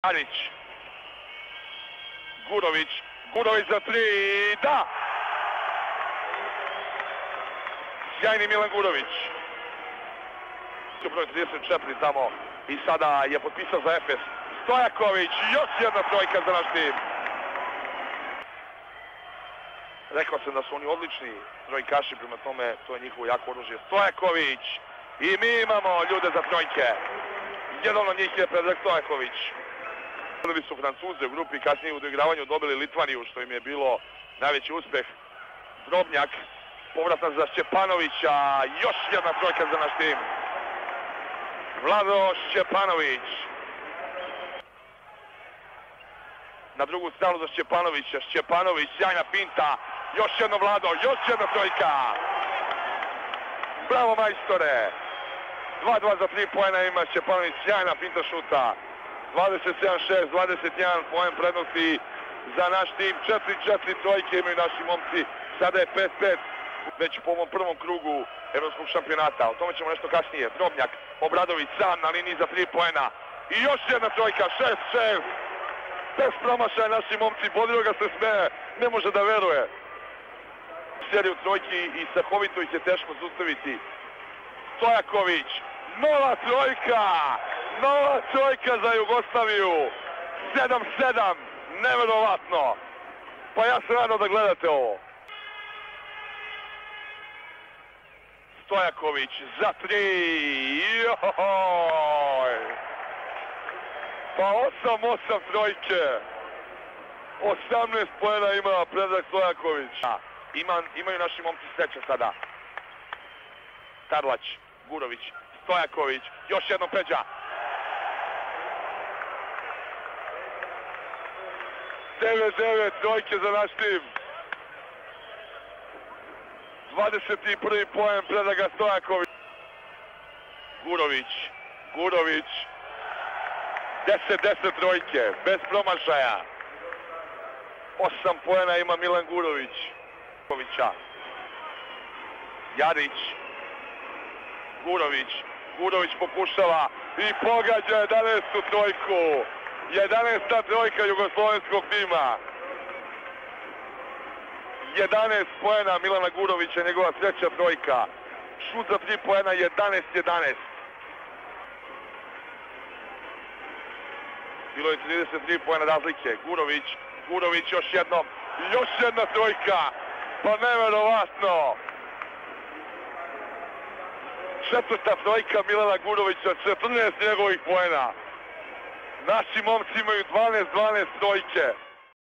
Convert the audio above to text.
Jarić. Gurović. Gurović za 3. Da! Sjajni Milan Gurović. Broj 34 tamo i sada je potpisao za Efes. Stojaković, još jedna trojka za naš tim. Rekao sam da su oni odlični trojkaši, prema tome to je njihovo jako oružje. Stojaković i mi imamo ljude za trojke. Jedan od njih je Predrag Stojaković. Dobili su Francuze u grupi, kasnije u doigravanju dobili Litvaniju, što im je bilo najveći uspeh. Drobnjak, povratna za Šćepanovića, još jedna trojka za naš tim. Vlado Šćepanović. Na drugu stranu za Šćepanovića. Šćepanović, sjajna finta. Još jedno Vlado, još jedna trojka. Bravo majstore. 2-2 za 3 poena ima Šćepanović, sjajna finta šuta. 27-6, 21 poen prednosti za naš tim. 4-4 trojke imaju naši momci. Sada je 5-5 već po ovom prvom krugu evropskog šampionata. O tome ćemo nešto kasnije. Drobnjak, Obradović sam na liniji za 3 poena. I još jedna trojka, 6-6. Bez promašaja naši momci, Bodiroga se smeje, ne može da veruje. Seriju trojki i strahovito ih je teško zaustaviti. Stojaković, nova trojka! Nova trojka za Jugoslaviju! 7-7, neverovatno! Pa ja se nadam da gledate ovo. Stojaković za 3, joj! Pa 8-8 trojke. 18 poena ima Predrag Stojaković. Imaju naši momci sreće sada. Tarlać, Gurović, Stojaković, još jednom Peđa. 9-9 trojke za naš tim. 21. poen Predraga Stojaković. Gurović. 10-10 trojke, bez promašaja. 8 poena ima Milan Gurović. Jarić. Gurović pokušava i pogađa 11. trojku. 11. trojka jugoslovenskog tima. 11 poena Milana Gurovića, njegova treća trojka. Šut za 3 poena, 11-11. Bilo je 33 poena razlike. Gurović još jednom. Još jedna trojka. Pa neverovatno. 4. trojka Milana Gurovića, 14 njegovih poena. Naši momci imaju 12-12 trojke.